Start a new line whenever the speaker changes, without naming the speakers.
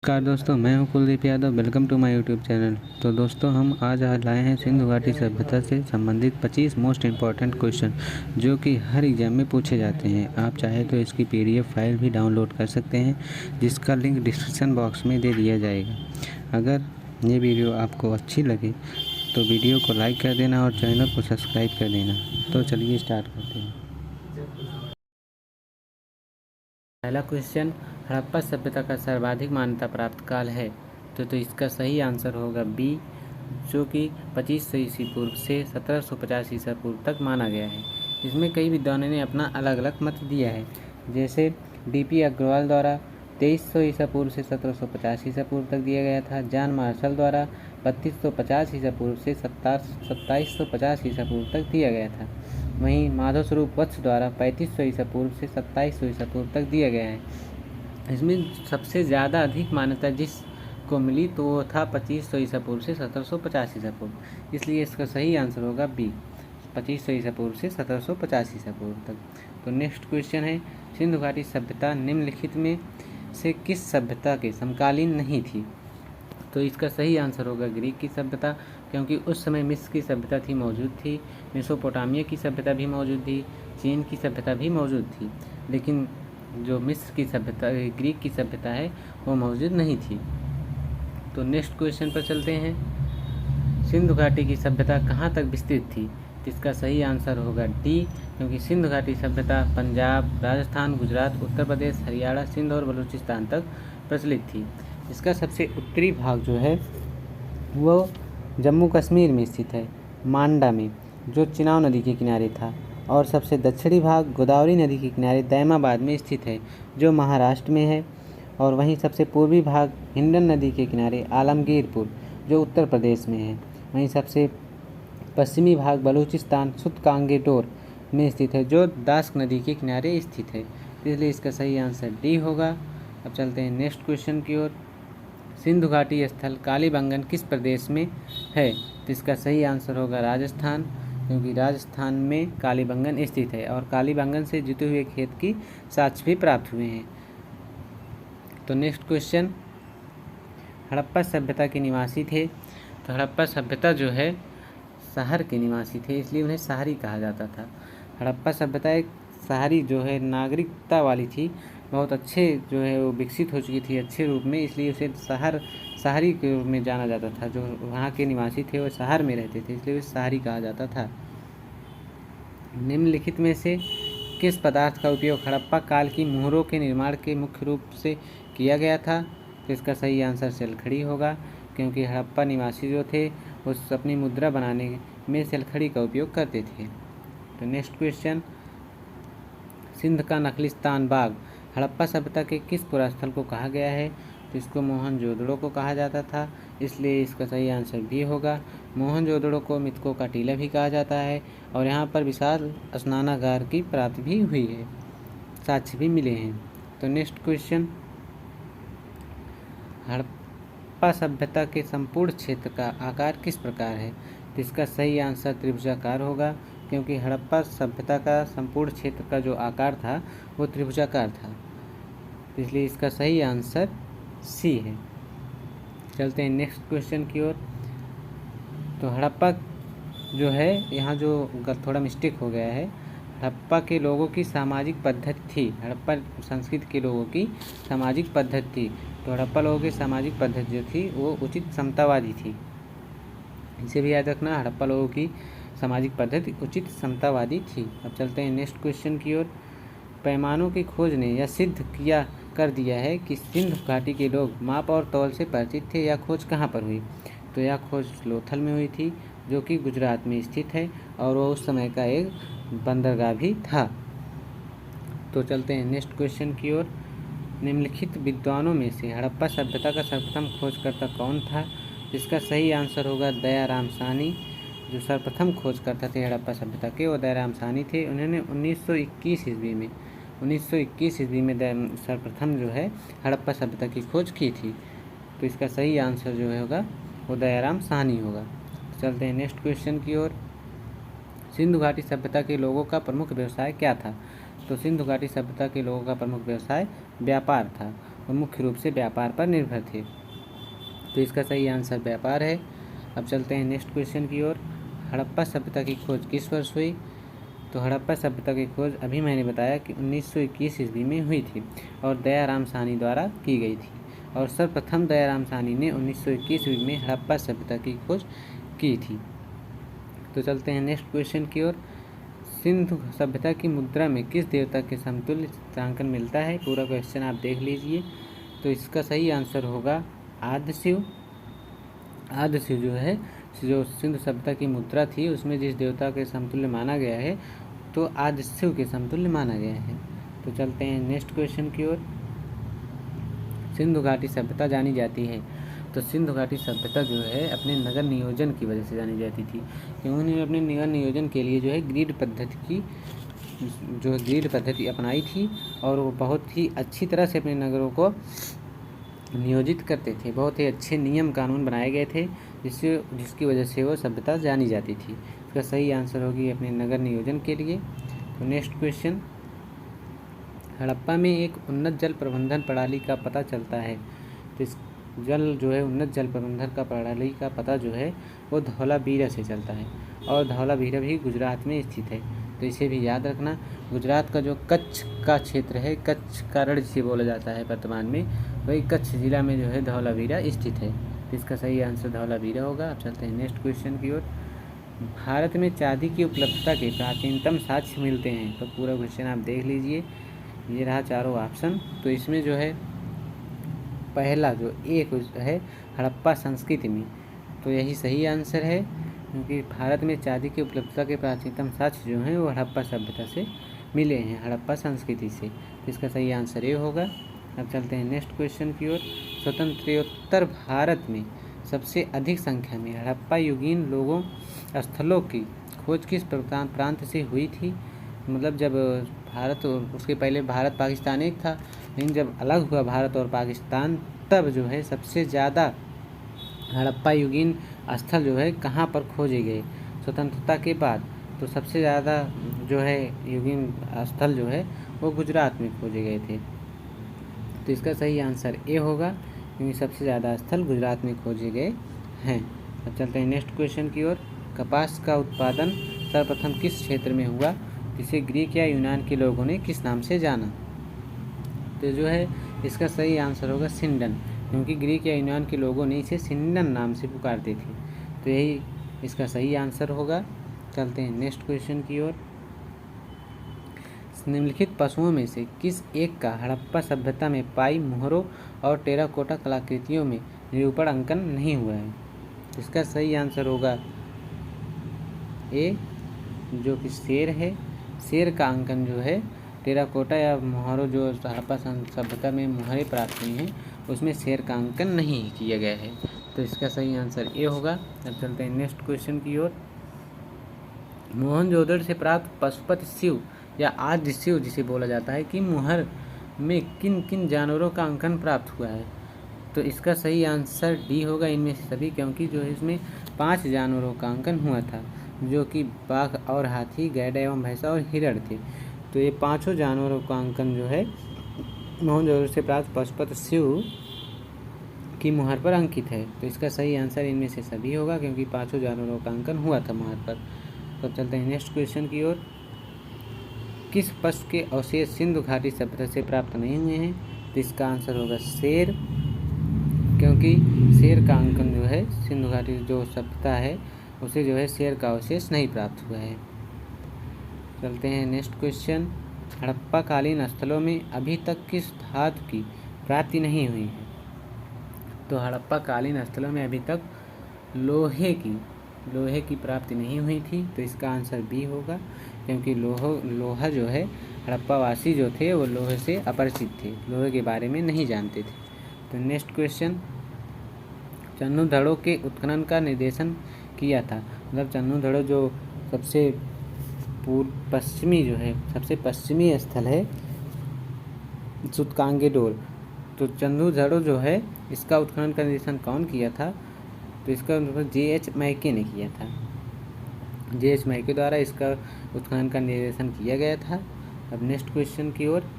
नमस्कार दोस्तों, मैं हूं Kuldeep Yadav. Welcome to my YouTube channel. तो दोस्तों, हम आज लाए हैं सिंधु घाटी सभ्यता से संबंधित 25 मोस्ट इम्पॉर्टेंट क्वेश्चन जो कि हर एग्जाम में पूछे जाते हैं। आप चाहे तो इसकी पीडीएफ फाइल भी डाउनलोड कर सकते हैं, जिसका लिंक डिस्क्रिप्शन बॉक्स में दे दिया जाएगा। अगर ये वीडियो आपको अच्छी लगे तो वीडियो को लाइक कर देना और चैनल को सब्सक्राइब कर देना। तो चलिए स्टार्ट करते हैं। पहला क्वेश्चन, हड़प्पा सभ्यता का सर्वाधिक मान्यता प्राप्त काल है। तो इसका सही आंसर होगा बी, जो कि 2500 ईसा पूर्व से 1750 ईसा पूर्व तक माना गया है। इसमें कई विद्वानों ने अपना अलग अलग मत दिया है, जैसे डीपी अग्रवाल द्वारा 2300 ईसा पूर्व से 1750 ईसा पूर्व तक दिया गया था। जॉन मार्शल द्वारा 3250 ईसा पूर्व से 2750 ईसा पूर्व तक दिया गया था। वहीं माधव स्वरूप वत्स द्वारा 3500 ईसा पूर्व से 2700 ईसा पूर्व तक दिया गया है। इसमें सबसे ज़्यादा अधिक मान्यता जिसको मिली तो वो था 2500 ईसा पूर्व से 1750 ईसा पूर्व। इसलिए इसका सही आंसर होगा बी, 2500 ईसा पूर्व से 1750 ईसा पूर्व तक। तो नेक्स्ट क्वेश्चन है, सिंधु घाटी सभ्यता निम्नलिखित में से किस सभ्यता के समकालीन नहीं थी। तो इसका सही आंसर होगा ग्रीक की सभ्यता, क्योंकि उस समय मिस्र की सभ्यता थी मौजूद थी, मेसोपोटामिया की सभ्यता भी मौजूद थी, चीन की सभ्यता भी मौजूद थी, लेकिन जो मिस्र की सभ्यता, ग्रीक की सभ्यता है वो मौजूद नहीं थी। तो नेक्स्ट क्वेश्चन पर चलते हैं, सिंधु घाटी की सभ्यता कहाँ तक विस्तृत थी। इसका सही आंसर होगा डी, क्योंकि सिंधु घाटी सभ्यता पंजाब, राजस्थान, गुजरात, उत्तर प्रदेश, हरियाणा, सिंध और बलूचिस्तान तक प्रचलित थी। इसका सबसे उत्तरी भाग जो है वो जम्मू कश्मीर में स्थित है, मांडा में, जो चिनाब नदी के किनारे था। और सबसे दक्षिणी भाग गोदावरी नदी के किनारे दैमाबाद में स्थित है, जो महाराष्ट्र में है। और वहीं सबसे पूर्वी भाग हिंडन नदी के किनारे आलमगीरपुर, जो उत्तर प्रदेश में है। वहीं सबसे पश्चिमी भाग बलूचिस्तान सुतकांगेटोर में स्थित है, जो दास्क नदी के किनारे स्थित है। इसलिए इसका सही आंसर डी होगा। अब चलते हैं नेक्स्ट क्वेश्चन की ओर, सिंधु घाटी स्थल कालीबंगन किस प्रदेश में है। तो इसका सही आंसर होगा राजस्थान, क्योंकि राजस्थान में कालीबंगन स्थित है और कालीबंगन से जुते हुए खेत की साक्ष्य भी प्राप्त हुए हैं। तो नेक्स्ट क्वेश्चन, हड़प्पा सभ्यता के निवासी थे। तो हड़प्पा सभ्यता जो है शहर के निवासी थे, इसलिए उन्हें शहरी कहा जाता था। हड़प्पा सभ्यता एक शहरी जो है नागरिकता वाली थी, बहुत अच्छे जो है वो विकसित हो चुकी थी अच्छे रूप में, इसलिए उसे शहरी के रूप में जाना जाता था। जो वहाँ के निवासी थे वो शहर में रहते थे, इसलिए उसे शहरी कहा जाता था। निम्नलिखित में से किस पदार्थ का उपयोग हड़प्पा काल की मोहरों के निर्माण के मुख्य रूप से किया गया था। तो इसका सही आंसर सेलखड़ी होगा, क्योंकि हड़प्पा निवासी जो थे वो अपनी मुद्रा बनाने में सेलखड़ी का उपयोग करते थे। तो नेक्स्ट क्वेश्चन, सिंध का नखलिस्तान बाग हड़प्पा सभ्यता के किस पुरास्थल को कहा गया है। तो इसको मोहनजोदड़ो को कहा जाता था, इसलिए इसका सही आंसर भी होगा। मोहनजोदड़ो को मृतकों का टीला भी कहा जाता है और यहाँ पर विशाल स्नानागार की प्राप्ति भी हुई है, साक्ष्य भी मिले हैं। तो नेक्स्ट क्वेश्चन, हड़प्पा सभ्यता के संपूर्ण क्षेत्र का आकार किस प्रकार है। तो इसका सही आंसर त्रिभुजाकार होगा, क्योंकि हड़प्पा सभ्यता का संपूर्ण क्षेत्र का जो आकार था वो त्रिभुजाकार था, इसलिए इसका सही आंसर सी है। चलते हैं नेक्स्ट क्वेश्चन की ओर। तो हड़प्पा जो है यहाँ जो थोड़ा मिस्टेक हो गया है, हड़प्पा के लोगों की सामाजिक पद्धति थी, हड़प्पा संस्कृति के लोगों की सामाजिक पद्धति थी। तो हड़प्पा लोगों की सामाजिक पद्धति जो थी वो उचित समतावादी थी, इसे भी याद रखना। हड़प्पा लोगों की सामाजिक पद्धति उचित समतावादी थी। अब चलते हैं नेक्स्ट क्वेश्चन की ओर। पैमानों की खोज ने यह सिद्ध किया कर दिया है कि सिंधु घाटी के लोग माप और तौल से परिचित थे। यह खोज कहाँ पर हुई। तो यह खोज लोथल में हुई थी, जो कि गुजरात में स्थित है और वह उस समय का एक बंदरगाह भी था। तो चलते हैं नेक्स्ट क्वेश्चन की ओर। निम्नलिखित विद्वानों में से हड़प्पा सभ्यता का सर्वप्रथम खोजकर्ता कौन था। इसका सही आंसर होगा दयाराम साहनी। जो सर्वप्रथम खोजकर्ता थे हड़प्पा सभ्यता के वो दयाराम साहनी थे। उन्होंने 1921 ईस्वी में सर्वप्रथम जो है हड़प्पा सभ्यता की खोज की थी। तो इसका सही आंसर जो है होगा वो दयाराम साहनी होगा। चलते हैं नेक्स्ट क्वेश्चन की ओर। सिंधु घाटी सभ्यता के लोगों का प्रमुख व्यवसाय क्या था। तो सिंधु घाटी सभ्यता के लोगों का प्रमुख व्यवसाय व्यापार था और मुख्य रूप से व्यापार पर निर्भर थे। तो इसका सही आंसर व्यापार है। अब चलते हैं नेक्स्ट क्वेश्चन की ओर। हड़प्पा सभ्यता की खोज किस वर्ष हुई? तो हड़प्पा सभ्यता की खोज अभी मैंने बताया कि 1921 ईस्वी में हुई थी और दयाराम साहनी द्वारा की गई थी। और सर्वप्रथम दयाराम साहनी ने 1921 ईस्वी में हड़प्पा सभ्यता की खोज की थी। तो चलते हैं नेक्स्ट क्वेश्चन की ओर। सिंधु सभ्यता की मुद्रा में किस देवता के समतुल्य चित्रांकन मिलता है? पूरा क्वेश्चन आप देख लीजिए। तो इसका सही आंसर होगा आदिशिव। आदिशिव जो सिंधु सभ्यता की मुद्रा थी उसमें जिस देवता के समतुल्य माना गया है तो आदिशिव के समतुल्य माना गया है। तो चलते हैं नेक्स्ट क्वेश्चन की ओर। सिंधु घाटी सभ्यता जानी जाती है। तो सिंधु घाटी सभ्यता जो है अपने नगर नियोजन की वजह से जानी जाती थी, क्योंकि उन्होंने अपने नगर नियोजन के लिए जो है ग्रिड पद्धति अपनाई थी और वो बहुत ही अच्छी तरह से अपने नगरों को नियोजित करते थे। बहुत ही अच्छे नियम कानून बनाए गए थे जिसकी वजह से वो सभ्यता जानी जाती थी। इसका सही आंसर होगी अपने नगर नियोजन के लिए। तो नेक्स्ट क्वेश्चन। हड़प्पा में एक उन्नत जल प्रबंधन प्रणाली का पता चलता है। तो इस उन्नत जल प्रबंधन का प्रणाली का पता जो है वो धौलावीरा से चलता है और धौलावीरा भी गुजरात में स्थित है। तो इसे भी याद रखना। गुजरात का जो कच्छ का क्षेत्र है, कच्छ का रण जिसे बोला जाता है वर्तमान में, वही कच्छ जिला में जो है धौलावीरा स्थित है। तो इसका सही आंसर धौलावीरा होगा। अब चलते हैं नेक्स्ट क्वेश्चन की ओर। भारत में चांदी की उपलब्धता के प्राचीनतम साक्ष्य मिलते हैं। तो पूरा क्वेश्चन आप देख लीजिए। ये रहा चारों ऑप्शन। तो इसमें जो है पहला जो एक है हड़प्पा संस्कृति में, तो यही सही आंसर है, क्योंकि भारत में चांदी की उपलब्धता के प्राचीनतम साक्ष्य जो हैं वो हड़प्पा सभ्यता से मिले हैं, हड़प्पा संस्कृति से। तो इसका सही आंसर ये होगा। अब चलते हैं नेक्स्ट क्वेश्चन की ओर। स्वतंत्रोत्तर भारत में सबसे अधिक संख्या में हड़प्पा युगीन लोगों स्थलों की खोज किस प्रांत से हुई थी? मतलब जब भारत, उसके पहले भारत पाकिस्तान एक था, लेकिन जब अलग हुआ भारत और पाकिस्तान तब जो है सबसे ज़्यादा हड़प्पा युगीन स्थल जो है कहाँ पर खोजे गए स्वतंत्रता के बाद? तो सबसे ज़्यादा जो है युगीन स्थल जो है वो गुजरात में खोजे गए थे। तो इसका सही आंसर ए होगा, क्योंकि सबसे ज़्यादा स्थल गुजरात में खोजे गए हैं। अब चलते हैं नेक्स्ट क्वेश्चन की ओर। कपास का उत्पादन सर्वप्रथम किस क्षेत्र में हुआ, जिसे ग्रीक या यूनान के लोगों ने किस नाम से जाना? तो जो है इसका सही आंसर होगा सिंडन, क्योंकि ग्रीक या यूनान के लोगों ने इसे सिंडन नाम से पुकारते थे। तो यही इसका सही आंसर होगा। चलते हैं नेक्स्ट क्वेश्चन की ओर। निम्नलिखित पशुओं में से किस एक का हड़प्पा सभ्यता में पाई मोहरों और टेराकोटा कलाकृतियों में निरूपण अंकन नहीं हुआ है? इसका सही आंसर होगा ए, जो कि शेर है। शेर का अंकन जो है टेराकोटा या मोहरों जो हड़प्पा सभ्यता में मोहरें प्राप्त हुई हैं उसमें शेर का अंकन नहीं किया गया है। तो इसका सही आंसर ए होगा। अब चलते हैं नेक्स्ट क्वेश्चन की ओर। मोहनजोदड़ो से प्राप्त पशुपति शिव या आदि शिव जिसे बोला जाता है कि मुहर में किन किन जानवरों का अंकन प्राप्त हुआ है? तो इसका सही आंसर डी होगा, इनमें से सभी, क्योंकि जो है इसमें 5 जानवरों का अंकन हुआ था, जो कि बाघ और हाथी, गैंडा एवं भैंसा और हिरण थे। तो ये 5 जानवरों का अंकन जो है मोहनजोदड़ो से प्राप्त पशुपति शिव की मुहर पर अंकित है। तो इसका सही आंसर इनमें से सभी होगा, क्योंकि 5 जानवरों का अंकन हुआ था मुहर पर। तो चलते हैं नेक्स्ट क्वेश्चन की ओर। किस पशु के अवशेष सिंधु घाटी सभ्यता से प्राप्त नहीं हुए हैं? तो इसका आंसर होगा शेर, क्योंकि शेर का अंकन जो है सिंधु घाटी जो सभ्यता है उसे जो है शेर का अवशेष नहीं प्राप्त हुआ है। चलते हैं नेक्स्ट क्वेश्चन। हड़प्पा कालीन स्थलों में अभी तक किस धातु की प्राप्ति नहीं हुई है? तो हड़प्पा कालीन स्थलों में अभी तक लोहे की प्राप्ति नहीं हुई थी। तो इसका आंसर बी होगा, क्योंकि लोहा जो है हड़प्पावासी जो थे वो लोहे से अपरिचित थे, लोहे के बारे में नहीं जानते थे। तो नेक्स्ट क्वेश्चन। चन्नूधड़ों के उत्खनन का निर्देशन किया था। मतलब चन्नूधड़ो जो सबसे पश्चिमी स्थल है सूतकांगेडोर, तो चन्नूधड़ो जो है इसका उत्खनन का निर्देशन कौन किया था? तो इसका J.H. मैके ने किया था। J.H. मैके द्वारा इसका उत्खनन का निर्देशन किया गया था। अब नेक्स्ट क्वेश्चन की ओर।